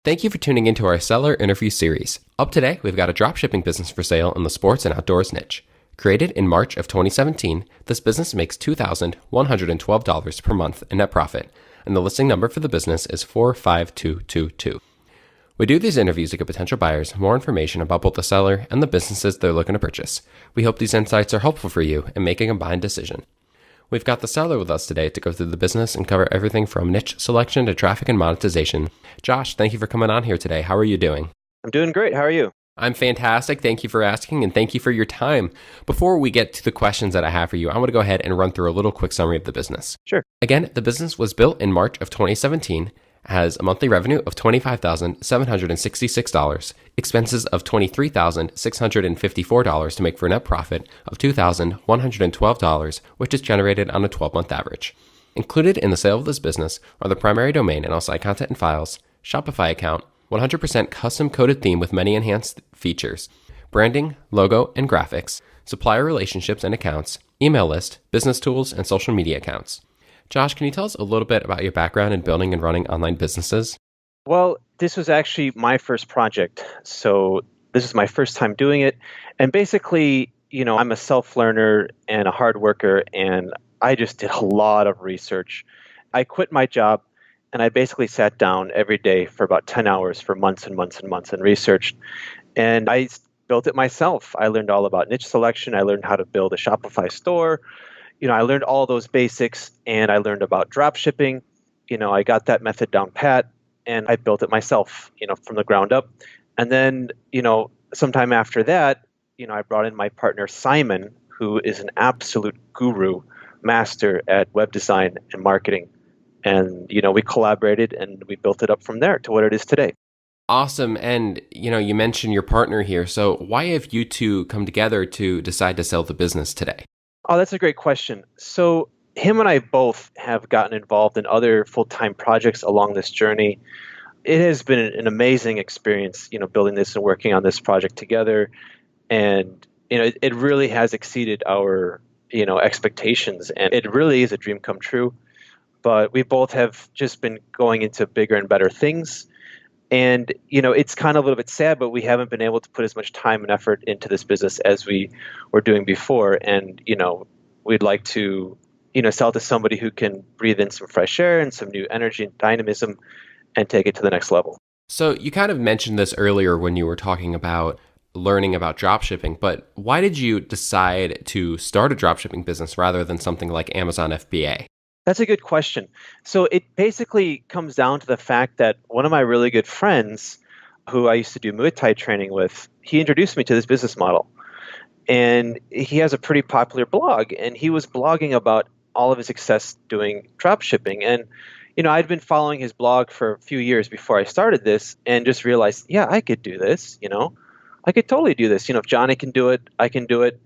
Thank you for tuning into our seller interview series. Up today, we've got a dropshipping business for sale in the sports and outdoors niche. Created in March of 2017, this business makes $2,112 per month in net profit, and the listing number for the business is 45222. We do these interviews to give potential buyers more information about both the seller and the businesses they're looking to purchase. We hope these insights are helpful for you in making a buying decision. We've got the seller with us today to go through the business and cover everything from niche selection to traffic and monetization. Josh, thank you for coming on here today. How are you doing? I'm doing great. How are you? I'm fantastic. Thank you for asking, and thank you for your time. Before we get to the questions that I have for you, I want to go ahead and run through a little quick summary of the business. Sure. Again, the business was built in March of 2017, has a monthly revenue of $25,766, expenses of $23,654 to make for a net profit of $2,112, which is generated on a 12-month average. Included in the sale of this business are the primary domain and all site content and files, Shopify account, 100% custom-coded theme with many enhanced features, branding, logo, and graphics, supplier relationships and accounts, email list, business tools, and social media accounts. Josh, can you tell us a little bit about your background in building and running online businesses? Well, this was actually my first project. So this is my first time doing it. And basically, I'm a self-learner and a hard worker, and I just did a lot of research. I quit my job, and I basically sat down every day for about 10 hours for months and months and months and researched. And I built it myself. I learned all about niche selection. I learned how to build a Shopify store. I learned all those basics, and I learned about drop shipping. I got that method down pat, and I built it myself, from the ground up. And then, sometime after that, I brought in my partner, Simon, who is an absolute guru, master at web design and marketing. And, we collaborated and we built it up from there to what it is today. Awesome. And, you mentioned your partner here. So why have you two come together to decide to sell the business today? Oh, that's a great question. So him and I both have gotten involved in other full-time projects along this journey. It has been an amazing experience, building this and working on this project together. And, it really has exceeded our, expectations. And it really is a dream come true. But we both have just been going into bigger and better things. And, it's kind of a little bit sad, but we haven't been able to put as much time and effort into this business as we were doing before. And, we'd like to, sell to somebody who can breathe in some fresh air and some new energy and dynamism and take it to the next level. So you kind of mentioned this earlier when you were talking about learning about dropshipping, but why did you decide to start a dropshipping business rather than something like Amazon FBA? That's a good question. So it basically comes down to the fact that one of my really good friends, who I used to do Muay Thai training with, he introduced me to this business model. And he has a pretty popular blog, and he was blogging about all of his success doing drop shipping. And, I'd been following his blog for a few years before I started this and just realized, yeah, I could do this, I could totally do this. If Johnny can do it, I can do it.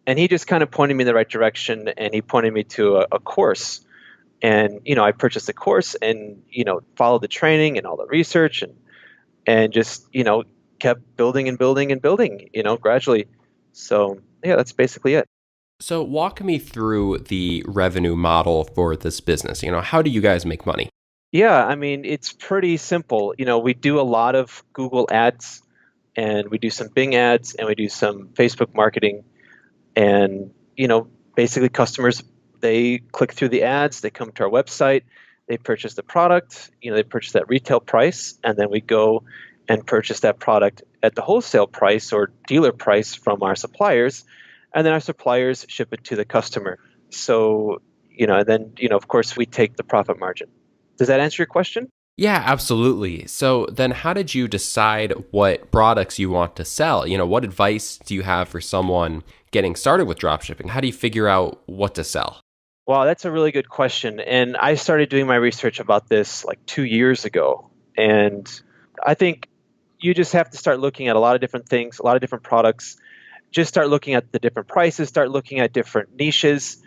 And he just kind of pointed me in the right direction, and he pointed me to a course. And, I purchased the course and, followed the training and all the research and just, kept building and building and building, gradually. So, yeah, that's basically it. So walk me through the revenue model for this business. How do you guys make money? Yeah, I mean, it's pretty simple. We do a lot of Google ads, and we do some Bing ads, and we do some Facebook marketing. And, basically customers, they click through the ads, they come to our website, they purchase the product, they purchase that retail price, and then we go and purchase that product at the wholesale price or dealer price from our suppliers, and then our suppliers ship it to the customer. So, and then, of course, we take the profit margin. Does that answer your question? Yeah, absolutely. So then how did you decide what products you want to sell? What advice do you have for someone getting started with dropshipping? How do you figure out what to sell? Wow, that's a really good question. And I started doing my research about this like 2 years ago. And I think you just have to start looking at a lot of different things, a lot of different products. Just start looking at the different prices, start looking at different niches,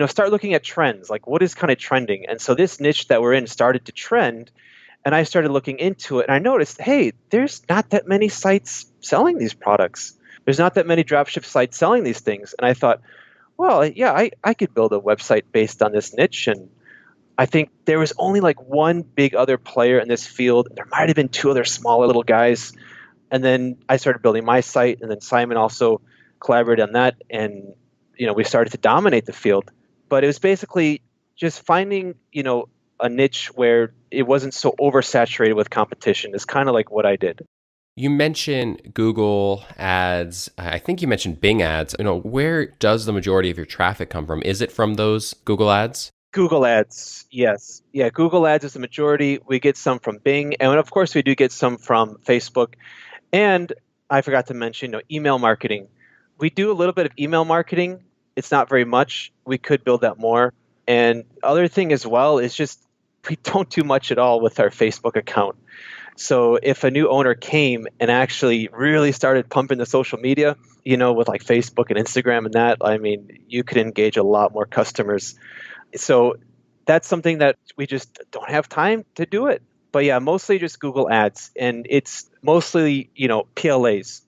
start looking at trends, like what is kind of trending. And so this niche that we're in started to trend. And I started looking into it, and I noticed, hey, there's not that many sites selling these products. There's not that many dropship sites selling these things. And I thought, well, yeah, I could build a website based on this niche and I think there was only like one big other player in this field. There might have been two other smaller little guys. And then I started building my site, and then Simon also collaborated on that. And, we started to dominate the field. But it was basically just finding, a niche where it wasn't so oversaturated with competition is kind of like what I did. You mentioned Google ads. I think you mentioned Bing ads. Where does the majority of your traffic come from? Is it from those Google ads? Google Ads, yes. Yeah, Google Ads is the majority. We get some from Bing, and of course, we do get some from Facebook. And I forgot to mention, email marketing. We do a little bit of email marketing. It's not very much. We could build that more. And other thing as well is just we don't do much at all with our Facebook account. So if a new owner came and actually really started pumping the social media, with like Facebook and Instagram and that, I mean, you could engage a lot more customers. So that's something that we just don't have time to do it. But yeah, mostly just Google Ads, and it's mostly, PLAs.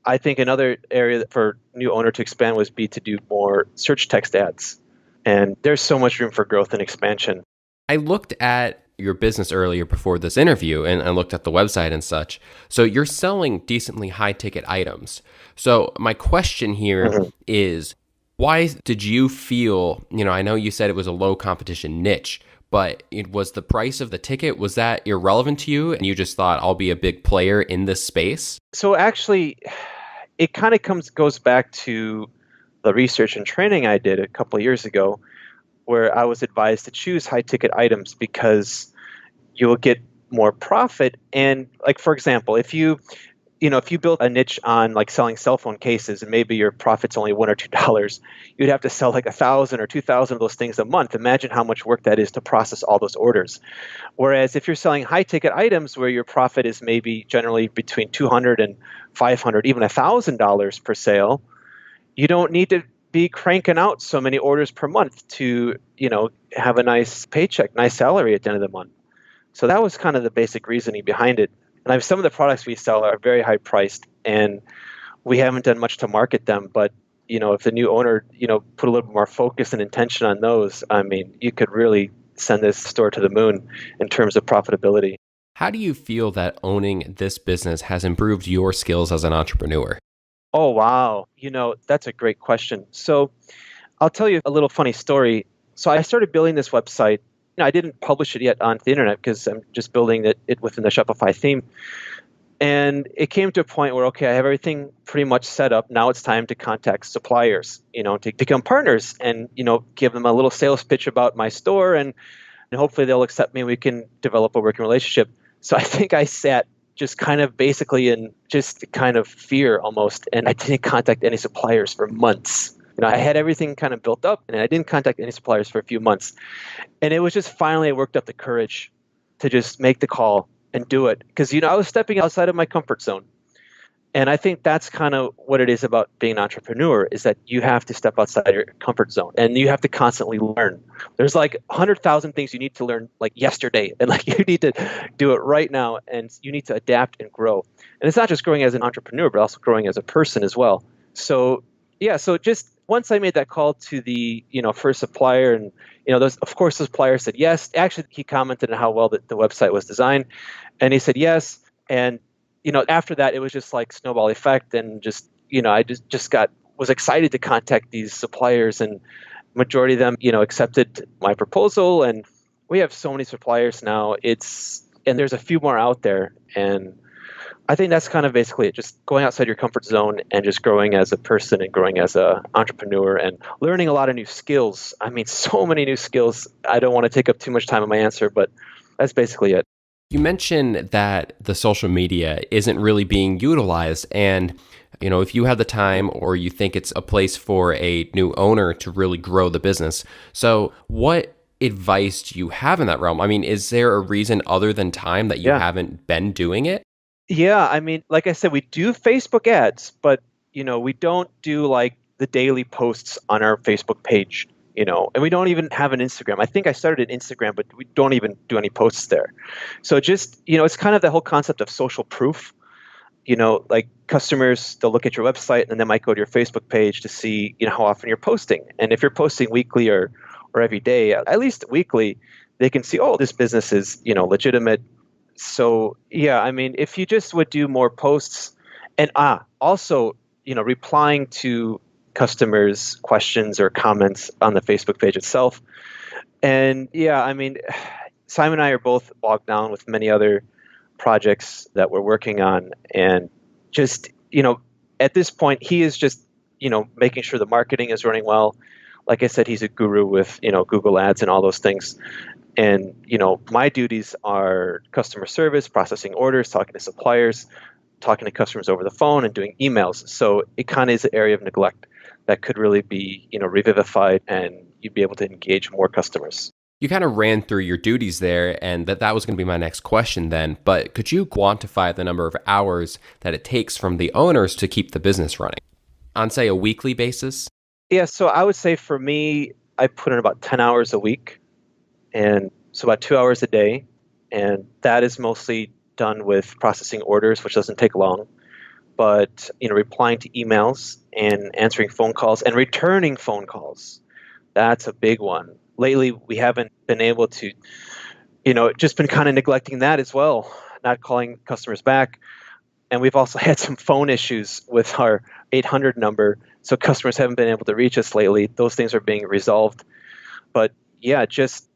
I think another area for new owner to expand was be to do more search text ads. And there's so much room for growth and expansion. I looked at your business earlier before this interview and I looked at the website and such. So you're selling decently high ticket items. So my question here is, why did you feel, I know you said it was a low competition niche, but it was the price of the ticket, was that irrelevant to you? And you just thought, I'll be a big player in this space? So actually, it kind of goes back to the research and training I did a couple of years ago, where I was advised to choose high ticket items because you will get more profit. And like, for example, if you build a niche on like selling cell phone cases and maybe your profit's only $1 or $2, you'd have to sell like 1,000 or 2,000 of those things a month. Imagine how much work that is to process all those orders. Whereas if you're selling high ticket items where your profit is maybe generally between 200 and 500, even $1,000 per sale, you don't need to be cranking out so many orders per month to, have a nice paycheck, nice salary at the end of the month. So that was kind of the basic reasoning behind it. And I have some of the products we sell are very high priced, and we haven't done much to market them. But if the new owner, put a little more focus and intention on those, I mean, you could really send this store to the moon in terms of profitability. How do you feel that owning this business has improved your skills as an entrepreneur? Oh, wow. That's a great question. So I'll tell you a little funny story. So I started building this website. I didn't publish it yet onto the internet because I'm just building it within the Shopify theme. And it came to a point where, okay, I have everything pretty much set up. Now it's time to contact suppliers, to become partners and, give them a little sales pitch about my store, and hopefully they'll accept me and we can develop a working relationship. So I think I sat just kind of basically in just kind of fear almost, and I didn't contact any suppliers for months. I had everything kind of built up, and I didn't contact any suppliers for a few months. And it was just finally I worked up the courage to just make the call and do it. Because, I was stepping outside of my comfort zone. And I think that's kind of what it is about being an entrepreneur, is that you have to step outside your comfort zone and you have to constantly learn. There's like 100,000 things you need to learn like yesterday. And like you need to do it right now, and you need to adapt and grow. And it's not just growing as an entrepreneur, but also growing as a person as well. So yeah, so just once I made that call to the, first supplier, and, of course, the supplier said yes. Actually, he commented on how well the website was designed, and he said yes. And, after that, it was just like snowball effect, and just, I just was excited to contact these suppliers, and majority of them, accepted my proposal. And we have so many suppliers now. And there's a few more out there, and I think that's kind of basically it, just going outside your comfort zone and just growing as a person and growing as an entrepreneur and learning a lot of new skills. I mean, so many new skills. I don't want to take up too much time in my answer, but that's basically it. You mentioned that the social media isn't really being utilized. And, if you have the time or you think it's a place for a new owner to really grow the business. So what advice do you have in that realm? I mean, is there a reason other than time that you haven't been doing it? Yeah, I mean, like I said, we do Facebook ads, but we don't do like the daily posts on our Facebook page, and we don't even have an Instagram. I think I started an Instagram, but we don't even do any posts there. So just, it's kind of the whole concept of social proof. Like customers, they'll look at your website and then they might go to your Facebook page to see, how often you're posting. And if you're posting weekly or every day, at least weekly, they can see, oh, this business is, legitimate. So yeah, I mean, if you just would do more posts and also, replying to customers' questions or comments on the Facebook page itself. And yeah, I mean, Simon and I are both bogged down with many other projects that we're working on. And just, at this point, he is just, making sure the marketing is running well. Like I said, he's a guru with, Google Ads and all those things. And, my duties are customer service, processing orders, talking to suppliers, talking to customers over the phone, and doing emails. So it kind of is an area of neglect that could really be, revivified, and you'd be able to engage more customers. You kind of ran through your duties there, and that was going to be my next question then. But could you quantify the number of hours that it takes from the owners to keep the business running on, say, a weekly basis? Yeah, so I would say for me, I put in about 10 hours a week, and so about 2 hours a day. And that is mostly done with processing orders, which doesn't take long. But, replying to emails and answering phone calls and returning phone calls, that's a big one. Lately, we haven't been able to, just been kind of neglecting that as well, not calling customers back. And we've also had some phone issues with our 800 number. So customers haven't been able to reach us lately. Those things are being resolved. But yeah, just,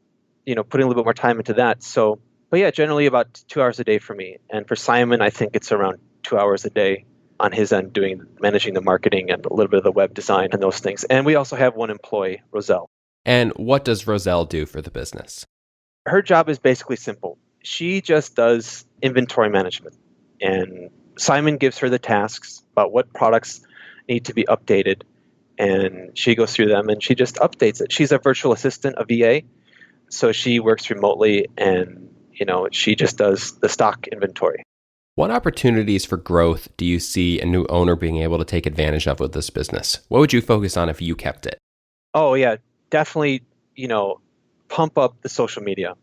putting a little bit more time into that. So, but yeah, generally about 2 hours a day for me. And for Simon, I think it's around 2 hours a day on his end, managing the marketing and a little bit of the web design and those things. And we also have one employee, Roselle. And what does Roselle do for the business? Her job is basically simple. She just does inventory management. And Simon gives her the tasks about what products need to be updated. And she goes through them and she just updates it. She's a virtual assistant, a VA. So she works remotely, and, she just does the stock inventory. What opportunities for growth do you see a new owner being able to take advantage of with this business? What would you focus on if you kept it? Oh, yeah, definitely, pump up the social media,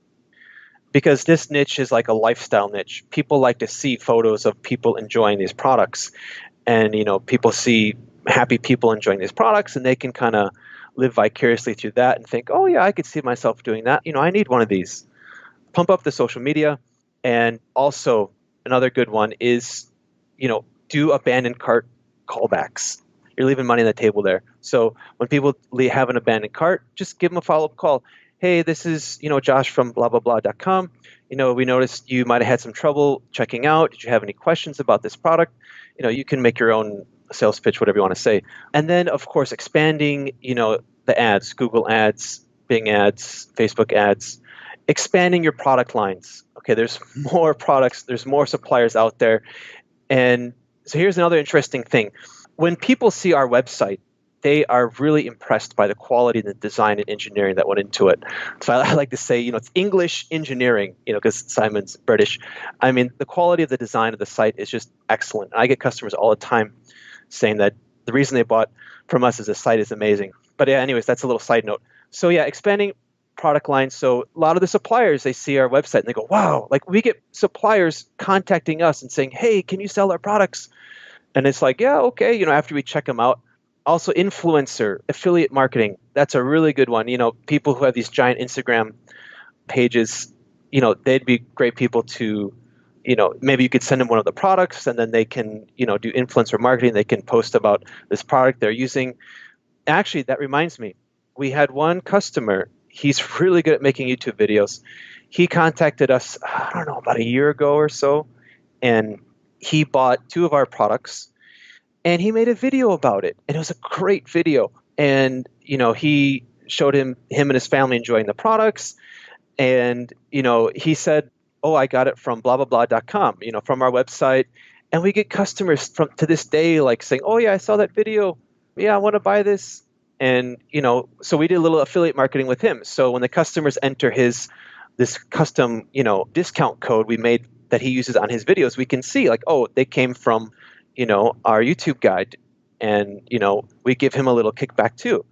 because this niche is like a lifestyle niche. People like to see photos of people enjoying these products, and, people see happy people enjoying these products, and they can kind of live vicariously through that and think, oh, yeah, I could see myself doing that. I need one of these. Pump up the social media. And also, another good one is, do abandoned cart callbacks. You're leaving money on the table there. So when people have an abandoned cart, just give them a follow-up call. Hey, this is, Josh from blah, blah, blah.com. We noticed you might have had some trouble checking out. Did you have any questions about this product? You can make your own sales pitch, whatever you want to say. And then, of course, expanding, the ads, Google ads, Bing ads, Facebook ads, expanding your product lines. Okay, there's more products, there's more suppliers out there. And so here's another interesting thing. When people see our website, they are really impressed by the quality and the design and engineering that went into it. So I like to say, it's English engineering, because Simon's British. I mean, the quality of the design of the site is just excellent. I get customers all the time saying that the reason they bought from us is the site is amazing. But yeah, anyways, that's a little side note. So yeah, expanding product lines. So a lot of the suppliers, they see our website and they go, wow, like we get suppliers contacting us and saying, hey, can you sell our products? And it's like, yeah, okay, after we check them out. Also, influencer, affiliate marketing, that's a really good one. People who have these giant Instagram pages, they'd be great people to, maybe you could send them one of the products and then they can, do influencer marketing. They can post about this product they're using. Actually, that reminds me, we had one customer, he's really good at making YouTube videos. He contacted us, I don't know, about a year ago or so, and he bought 2 of our products. And he made a video about it, and it was a great video. And he showed him and his family enjoying the products. And he said, "Oh, I got it from blah blah blah.com, from our website." And we get customers to this day like saying, "Oh yeah, I saw that video. Yeah, I want to buy this." And so we did a little affiliate marketing with him. So when the customers enter this custom discount code we made that he uses on his videos, we can see like, oh, they came from our YouTube guide, and, we give him a little kickback too.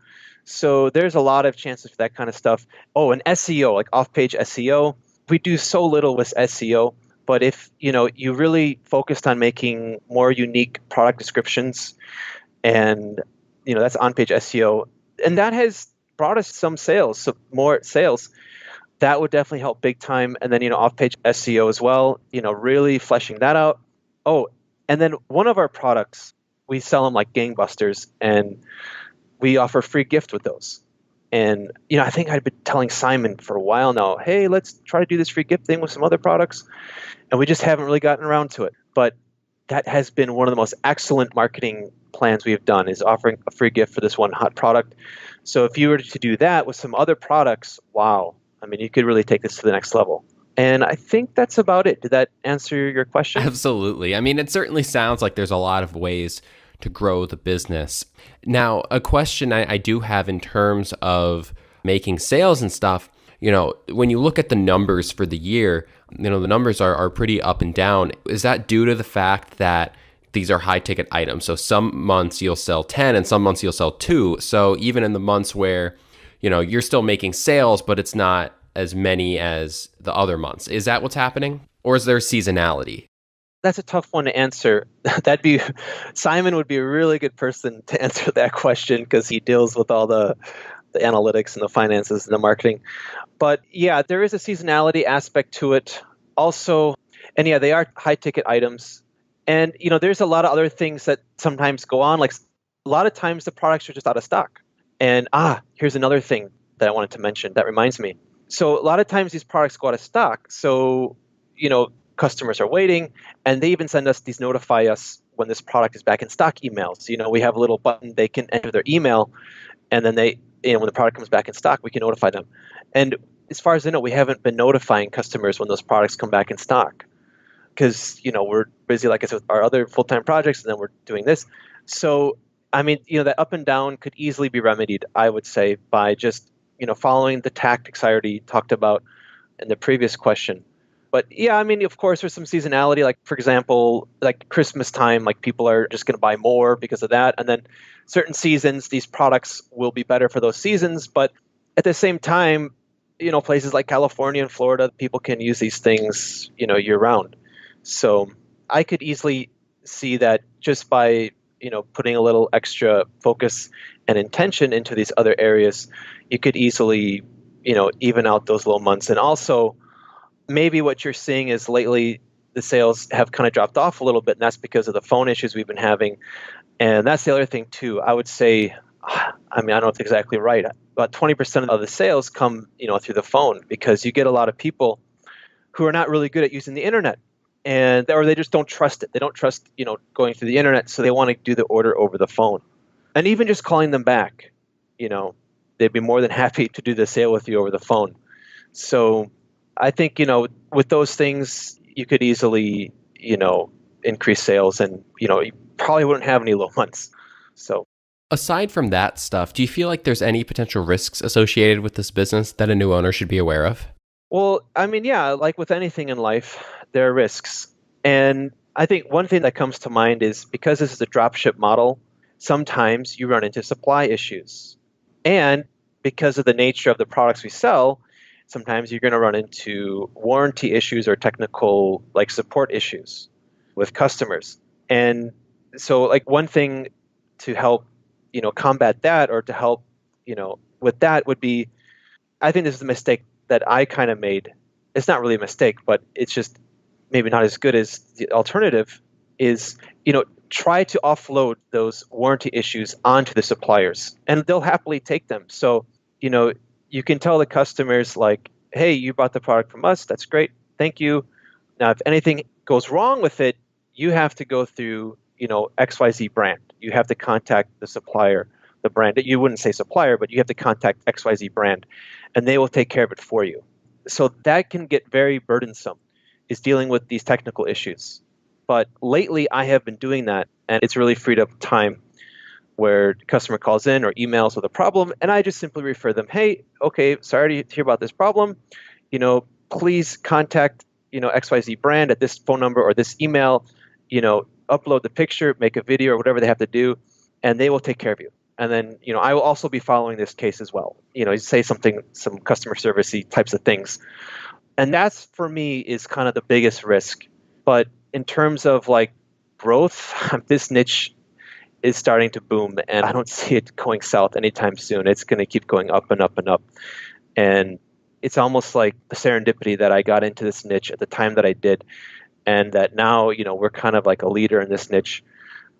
So there's a lot of chances for that kind of stuff. Oh, and SEO, like off-page SEO. We do so little with SEO, but if, you really focused on making more unique product descriptions and, that's on-page SEO, and that has brought us some sales, so more sales. that would definitely help big time. And then, off-page SEO as well, really fleshing that out. Oh, and then one of our products, we sell them like gangbusters, and we offer free gift with those. And, I think I'd been telling Simon for a while now, hey, let's try to do this free gift thing with some other products. And we just haven't really gotten around to it. But that has been one of the most excellent marketing plans we have done, is offering a free gift for this one hot product. So if you were to do that with some other products, wow, I mean, you could really take this to the next level. And I think that's about it. Did that answer your question? Absolutely. I mean, it certainly sounds like there's a lot of ways to grow the business. Now, a question I do have in terms of making sales and stuff, when you look at the numbers for the year, the numbers are pretty up and down. Is that due to the fact that these are high ticket items? So some months you'll sell 10 and some months you'll sell 2. So even in the months where, you're still making sales, but it's not as many as the other months. Is that what's happening? Or is there seasonality? That's a tough one to answer. Simon would be a really good person to answer that question, because he deals with all the analytics and the finances and the marketing. But yeah, there is a seasonality aspect to it also. And yeah, they are high ticket items. And, there's a lot of other things that sometimes go on. Like a lot of times the products are just out of stock. And here's another thing that I wanted to mention that reminds me. So a lot of times these products go out of stock. So, customers are waiting, and they even send us these notify us when this product is back in stock emails. We have a little button, they can enter their email, and then when the product comes back in stock, we can notify them. And as far as I know, we haven't been notifying customers when those products come back in stock, because, we're busy, like I said, with our other full-time projects, and then we're doing this. So, I mean, that up and down could easily be remedied, I would say, by just, following the tactics I already talked about in the previous question. But yeah, I mean, of course, there's some seasonality. Like, for example, like Christmas time, like people are just going to buy more because of that. And then certain seasons, these products will be better for those seasons. But at the same time, places like California and Florida, people can use these things, year round. So I could easily see that just by, putting a little extra focus and intention into these other areas, you could easily, even out those little months. And also, maybe what you're seeing is lately the sales have kind of dropped off a little bit, and that's because of the phone issues we've been having. And that's the other thing too. I would say, I mean, I don't know if it's exactly right. About 20% of the sales come, through the phone, because you get a lot of people who are not really good at using the internet, or they just don't trust it. They don't trust, going through the internet, so they want to do the order over the phone. And even just calling them back, they'd be more than happy to do the sale with you over the phone. So I think, with those things, you could easily, increase sales, and, you probably wouldn't have any low months. So aside from that stuff, do you feel like there's any potential risks associated with this business that a new owner should be aware of? Well, I mean, yeah, like with anything in life, there are risks. And I think one thing that comes to mind is, because this is a dropship model, sometimes you run into supply issues. And because of the nature of the products we sell, sometimes you're going to run into warranty issues or technical support issues with customers. And so one thing to help, combat that, or to help, with that would be, I think this is a mistake that I kind of made. It's not really a mistake, but it's just maybe not as good as the alternative is, try to offload those warranty issues onto the suppliers, and they'll happily take them. So, you can tell the customers hey, you bought the product from us. That's great. Thank you. Now, if anything goes wrong with it, you have to go through, XYZ brand. You have to contact the supplier, the brand. You wouldn't say supplier, but you have to contact XYZ brand, and they will take care of it for you. So that can get very burdensome, is dealing with these technical issues. But lately, I have been doing that, and it's really freed up time where the customer calls in or emails with a problem, and I just simply refer them, hey, okay, sorry to hear about this problem. Please contact, XYZ brand at this phone number or this email, upload the picture, make a video, or whatever they have to do, and they will take care of you. And then, I will also be following this case as well. Say some customer service-y types of things. And that's, for me, is kind of the biggest risk. But in terms of growth, this niche is starting to boom, and I don't see it going south anytime soon. It's going to keep going up and up and up. And it's almost like the serendipity that I got into this niche at the time that I did, and that now, we're kind of like a leader in this niche.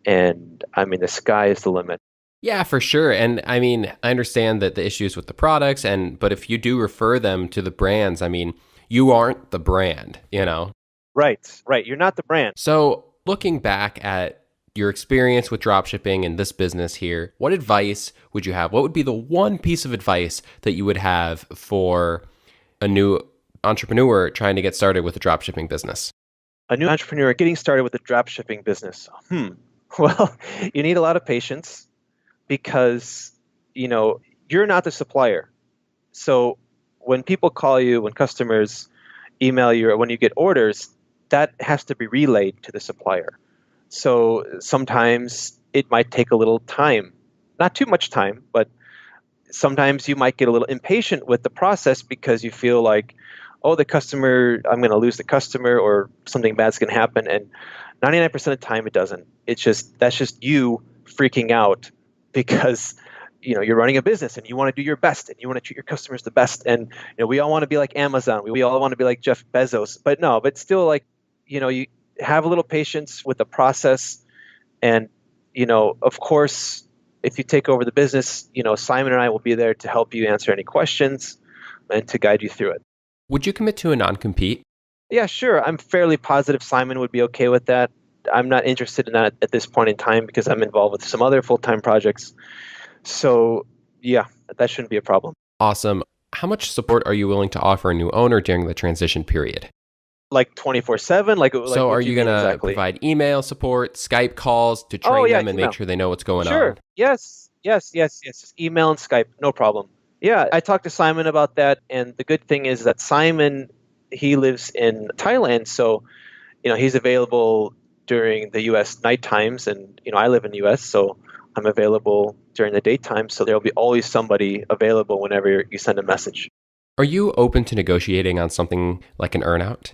And I mean, the sky is the limit. Yeah, for sure. And I mean, I understand that the issues with the products but if you do refer them to the brands, I mean, you aren't the brand, you know? Right, right. You're not the brand. So looking back at your experience with dropshipping and this business here, what advice would you have? What would be the one piece of advice that you would have for a new entrepreneur trying to get started with a dropshipping business? A new entrepreneur getting started with a dropshipping business. Well, you need a lot of patience because, you're not the supplier. So when people call you, when customers email you, or when you get orders, that has to be relayed to the supplier. So sometimes it might take a little time, not too much time, but sometimes you might get a little impatient with the process because you feel like, oh, I'm going to lose the customer or something bad's going to happen. And 99% of the time it doesn't. That's just you freaking out because you're running a business and you want to do your best and you want to treat your customers the best. And we all want to be like Amazon. We all want to be like Jeff Bezos. But still, like, you have a little patience with the process. And of course, if you take over the business, Simon and I will be there to help you answer any questions and to guide you through it. Would you commit to a non-compete? Yeah, sure. I'm fairly positive Simon would be okay with that. I'm not interested in that at this point in time because I'm involved with some other full-time projects. So yeah, that shouldn't be a problem. Awesome. How much support are you willing to offer a new owner during the transition period? Like 24/7? So are you going to exactly? provide email support, Skype calls to train them and email. make sure they know what's going Sure. on? Yes. Just email and Skype, no problem. Yeah, I talked to Simon about that. And the good thing is that Simon, he lives in Thailand. So, he's available during the U.S. night times. And, I live in the U.S., so I'm available during the daytime. So there'll be always somebody available whenever you send a message. Are you open to negotiating on something like an earnout?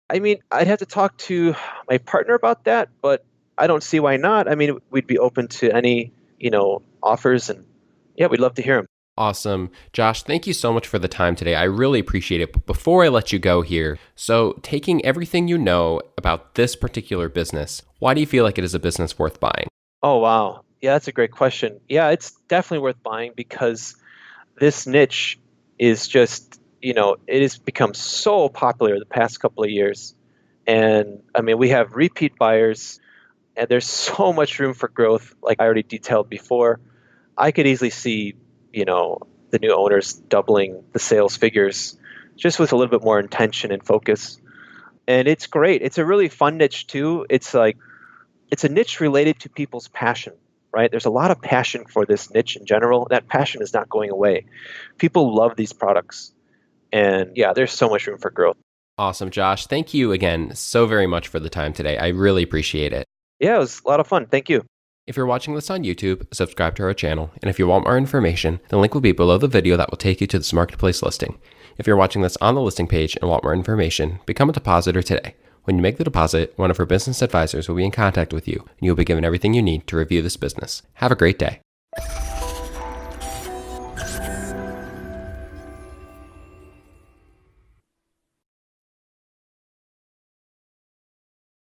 I mean, I'd have to talk to my partner about that, but I don't see why not. I mean, we'd be open to any, offers, and yeah, we'd love to hear them. Awesome. Josh, thank you so much for the time today. I really appreciate it. But before I let you go here, so taking everything you know about this particular business, why do you feel like it is a business worth buying? Oh, wow. Yeah, that's a great question. Yeah, it's definitely worth buying because this niche is just, it has become so popular the past couple of years. And I mean, we have repeat buyers and there's so much room for growth. Like I already detailed before, I could easily see, the new owners doubling the sales figures just with a little bit more intention and focus. And it's great. It's a really fun niche too. It's a niche related to people's passion, right? There's a lot of passion for this niche in general. That passion is not going away. People love these products. And yeah, there's so much room for growth. Awesome, Josh. Thank you again so very much for the time today. I really appreciate it. Yeah, it was a lot of fun. Thank you. If you're watching this on YouTube, subscribe to our channel. And if you want more information, the link will be below the video that will take you to this marketplace listing. If you're watching this on the listing page and want more information, become a depositor today. When you make the deposit, one of our business advisors will be in contact with you, and you'll be given everything you need to review this business. Have a great day.